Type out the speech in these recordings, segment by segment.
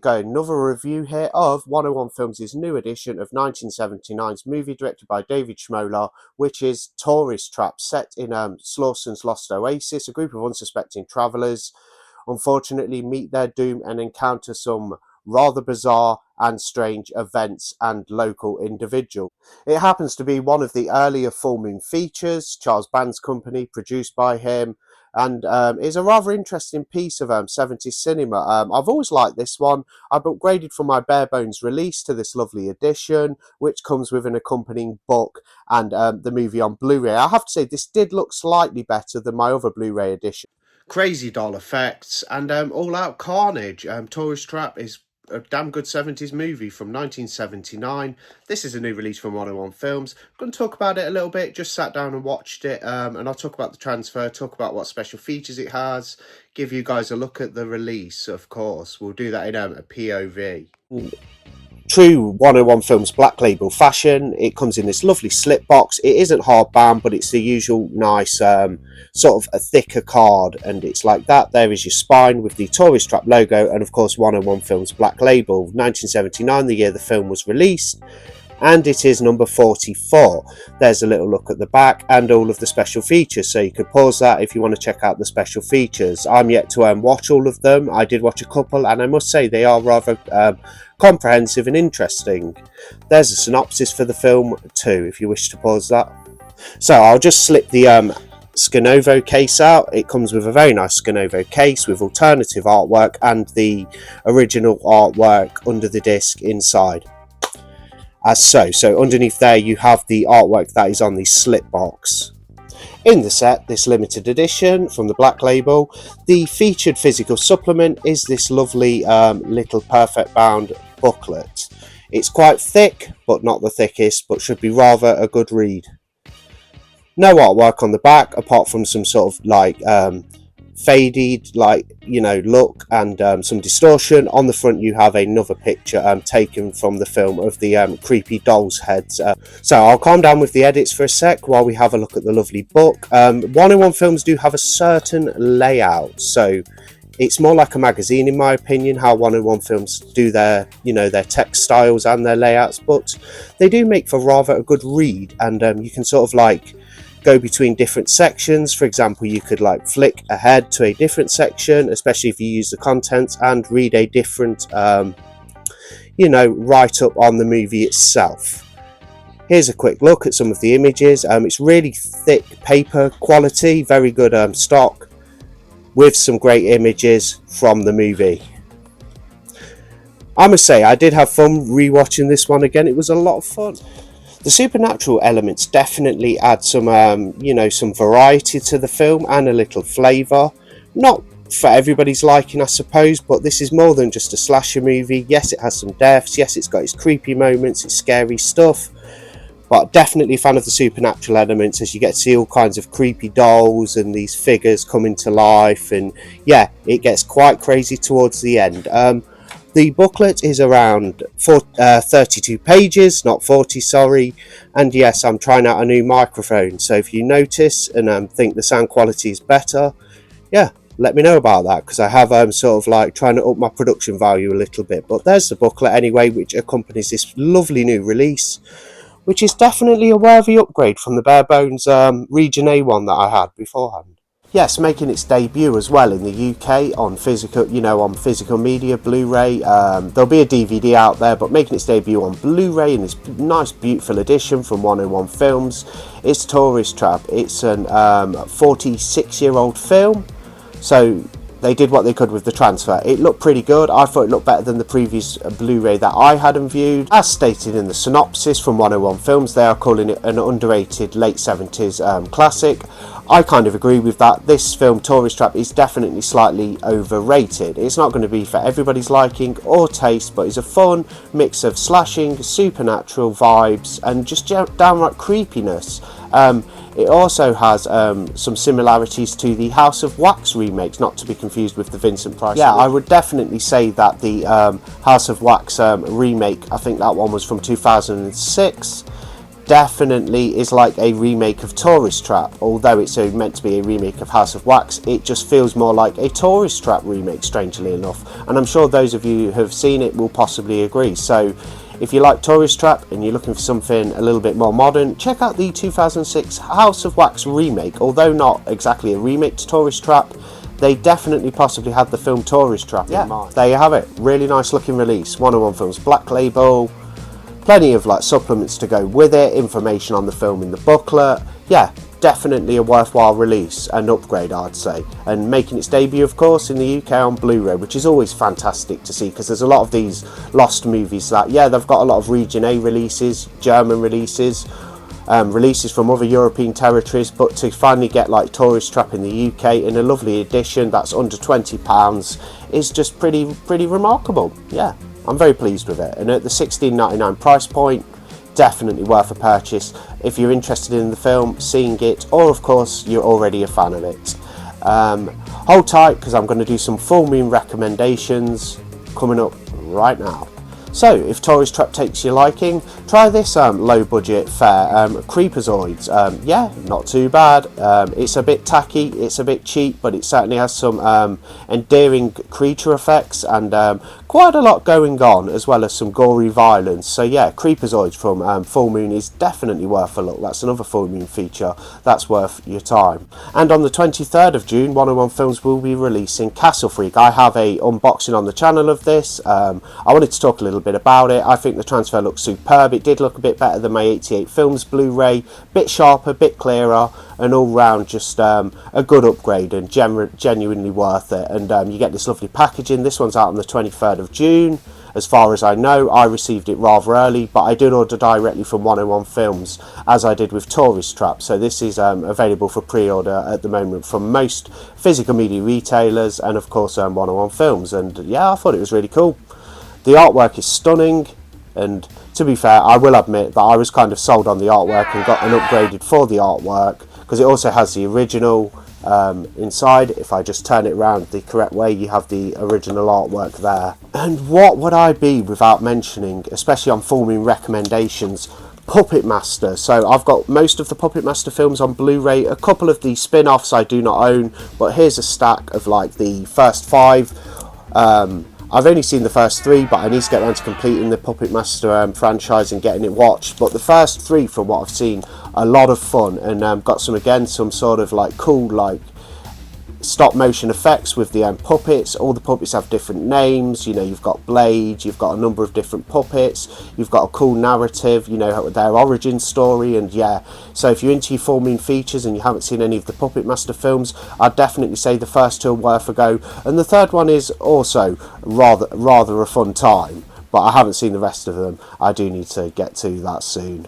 go another review here of 101 Films' new edition of 1979's movie directed by David Schmoller, which is Tourist Trap, set in Slauson's Lost Oasis. A group of unsuspecting travellers unfortunately meet their doom and encounter some rather bizarre and strange events and local individuals. It happens to be one of the earlier Full Moon features, Charles Band's company, produced by him, and is a rather interesting piece of 70s cinema. I've always liked this one. I've upgraded from my bare bones release to this lovely edition, which comes with an accompanying book and the movie on Blu-ray. I have to say, this did look slightly better than my other Blu-ray edition. Crazy doll effects and all-out carnage. Tourist Trap is a damn good 70s movie from 1979. This is a new release from 101 Films. I'm going to talk about it a little bit. Just sat down and watched it, and I'll talk about the transfer, talk about what special features it has, give you guys a look at the release, of course. We'll do that in a POV. True 101 Films Black Label fashion, it comes in this lovely slip box. It isn't hardbound, but it's the usual nice sort of a thicker card, and it's like that. There is your spine with the Tourist Trap logo, and of course 101 Films Black Label, 1979, the year the film was released, and it is number 44. There's a little look at the back and all of the special features, so you could pause that if you want to check out the special features. I'm yet to watch all of them. I did watch a couple, and I must say they are rather comprehensive and interesting. There's a synopsis for the film too, if you wish to pause that. So I'll just slip the Skinovo case out. It comes with a very nice Skinovo case with alternative artwork and the original artwork under the disc inside. As so underneath there you have the artwork that is on the slip box. In the set, this limited edition from the Black Label, the featured physical supplement is this lovely little perfect bound booklet. It's quite thick, but not the thickest, but should be rather a good read. No artwork on the back, apart from some sort of like faded, like, you know, look and some distortion. On the front you have another picture taken from the film of the creepy doll's heads. So I'll calm down with the edits for a sec while we have a look at the lovely book. 101 Films do have a certain layout, so it's more like a magazine in my opinion, how 101 Films do their, you know, their text styles and their layouts, but they do make for rather a good read, and you can sort of like go between different sections. For example, you could like flick ahead to a different section, especially if you use the contents, and read a different you know, write up on the movie itself. Here's a quick look at some of the images. It's really thick paper quality, very good stock, with some great images from the movie. I must say, I did have fun rewatching this one again. It was a lot of fun. The supernatural elements definitely add some, you know, some variety to the film and a little flavour. Not for everybody's liking, I suppose, but this is more than just a slasher movie. Yes, it has some deaths. Yes, it's got its creepy moments, its scary stuff. But definitely a fan of the supernatural elements, as you get to see all kinds of creepy dolls and these figures coming to life. And yeah, it gets quite crazy towards the end. The booklet is around 32 pages, not 40, sorry. And yes, I'm trying out a new microphone. So if you notice and think the sound quality is better, yeah, let me know about that, because I have sort of like trying to up my production value a little bit. But there's the booklet anyway, which accompanies this lovely new release, which is definitely a worthy upgrade from the bare bones Region A one that I had beforehand. Yes, making its debut as well in the UK on physical, you know, on physical media, Blu-ray. There'll be a DVD out there, but making its debut on Blu-ray in this nice, beautiful edition from 101 Films. It's Tourist Trap. It's an 46-year-old film, so they did what they could with the transfer. It looked pretty good. I thought it looked better than the previous Blu-ray that I hadn't viewed. As stated in the synopsis from 101 Films, they are calling it an underrated late 70s classic. I kind of agree with that. This film, Tourist Trap, is definitely slightly overrated. It's not going to be for everybody's liking or taste, but it's a fun mix of slashing, supernatural vibes, and just downright creepiness. It also has some similarities to the House of Wax remakes, not to be confused with the Vincent Price. Yeah, I would definitely say that the House of Wax remake, I think that one was from 2006. definitely is like a remake of Tourist Trap. Although it's meant to be a remake of House of Wax, it just feels more like a Tourist Trap remake, strangely enough, and I'm sure those of you who have seen it will possibly agree. So if you like Tourist Trap and you're looking for something a little bit more modern, check out the 2006 House of Wax remake. Although not exactly a remake to Tourist Trap, they definitely possibly had the film Tourist Trap in mind. There you have it, really nice looking release, 101 Films Black Label. Plenty of like supplements to go with it, information on the film in the booklet. Yeah, definitely a worthwhile release and upgrade, I'd say. And making its debut, of course, in the UK on Blu-ray, which is always fantastic to see, because there's a lot of these lost movies that, yeah, they've got a lot of Region A releases, German releases, releases from other European territories, but to finally get like Tourist Trap in the UK in a lovely edition that's under £20 is just pretty remarkable. Yeah, I'm very pleased with it, and at the $16.99 price point, definitely worth a purchase if you're interested in the film, seeing it, or of course you're already a fan of it. Hold tight, because I'm going to do some full moon recommendations coming up right now. So, if Tourist Trap takes your liking, try this low budget fare, Creepazoids. Yeah, not too bad. It's a bit tacky, it's a bit cheap, but it certainly has some endearing creature effects and quite a lot going on, as well as some gory violence. So yeah, Creepazoids from Full Moon is definitely worth a look. That's another Full Moon feature that's worth your time. And on the 23rd of June, 101 Films will be releasing Castle Freak. I have a unboxing on the channel of this. I wanted to talk a little bit about it. I think the transfer looks superb. It did look a bit better than my 88 Films Blu-ray, bit sharper, bit clearer, and all round just a good upgrade and genuinely worth it. And you get this lovely packaging. This one's out on the 23rd of June. As far as I know, I received it rather early, but I did order directly from 101 Films, as I did with Tourist Trap. So this is available for pre-order at the moment from most physical media retailers and of course 101 Films. And yeah, I thought it was really cool. The artwork is stunning, and to be fair, I will admit that I was kind of sold on the artwork and got an upgraded for the artwork, because it also has the original inside. If I just turn it around the correct way, you have the original artwork there. And what would I be without mentioning, especially on Full Moon recommendations, Puppet Master. So I've got most of the Puppet Master films on Blu-ray, a couple of the spin-offs I do not own, but here's a stack of like the first 5. I've only seen the first 3, but I need to get around to completing the Puppet Master franchise and getting it watched. But the first 3, from what I've seen, a lot of fun, and got some sort of like cool like stop motion effects with the puppets. All the puppets have different names. You know, you've got Blade, you've got a number of different puppets, you've got a cool narrative, you know, their origin story. And yeah, so if you're into your Full Moon features and you haven't seen any of the Puppet Master films, I'd definitely say the first 2 are worth a go, and the third one is also rather a fun time, but I haven't seen the rest of them. I do need to get to that soon.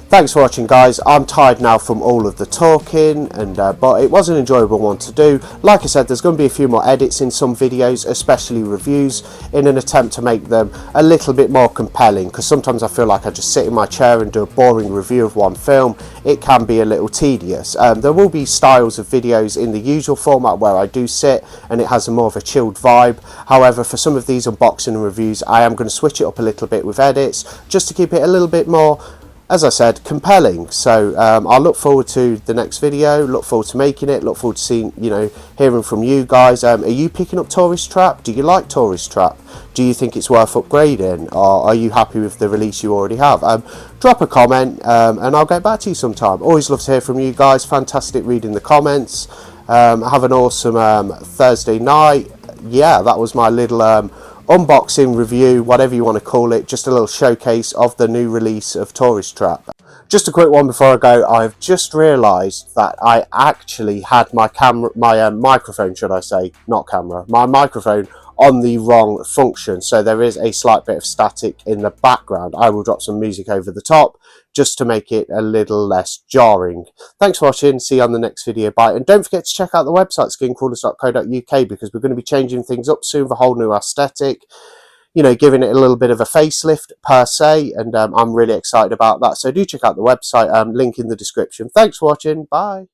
Thanks for watching, guys. I'm tired now from all of the talking, and but it was an enjoyable one to do. Like I said, there's going to be a few more edits in some videos, especially reviews, in an attempt to make them a little bit more compelling, because sometimes I feel like I just sit in my chair and do a boring review of one film. It can be a little tedious. There will be styles of videos in the usual format where I do sit and it has a more of a chilled vibe. However, for some of these unboxing and reviews, I am going to switch it up a little bit with edits, just to keep it a little bit more, as I said, compelling. So I'll look forward to the next video, look forward to making it, look forward to seeing, hearing from you guys. Are you picking up Tourist Trap? Do you like Tourist Trap? Do you think it's worth upgrading, or are you happy with the release you already have? Drop a comment and I'll get back to you sometime. Always love to hear from you guys. Fantastic reading the comments. Have an awesome Thursday night. Yeah, that was my little unboxing review, whatever you want to call it, just a little showcase of the new release of Tourist Trap. Just a quick one before I go. I've just realised that I actually had my microphone, should I say, not camera, my microphone on the wrong function, so there is a slight bit of static in the background. I will drop some music over the top just to make it a little less jarring. Thanks for watching, see you on the next video, bye, and don't forget to check out the website skincrawlers.co.uk, because we're going to be changing things up soon with a whole new aesthetic, giving it a little bit of a facelift per se, and I'm really excited about that. So do check out the website, link in the description. Thanks for watching, bye.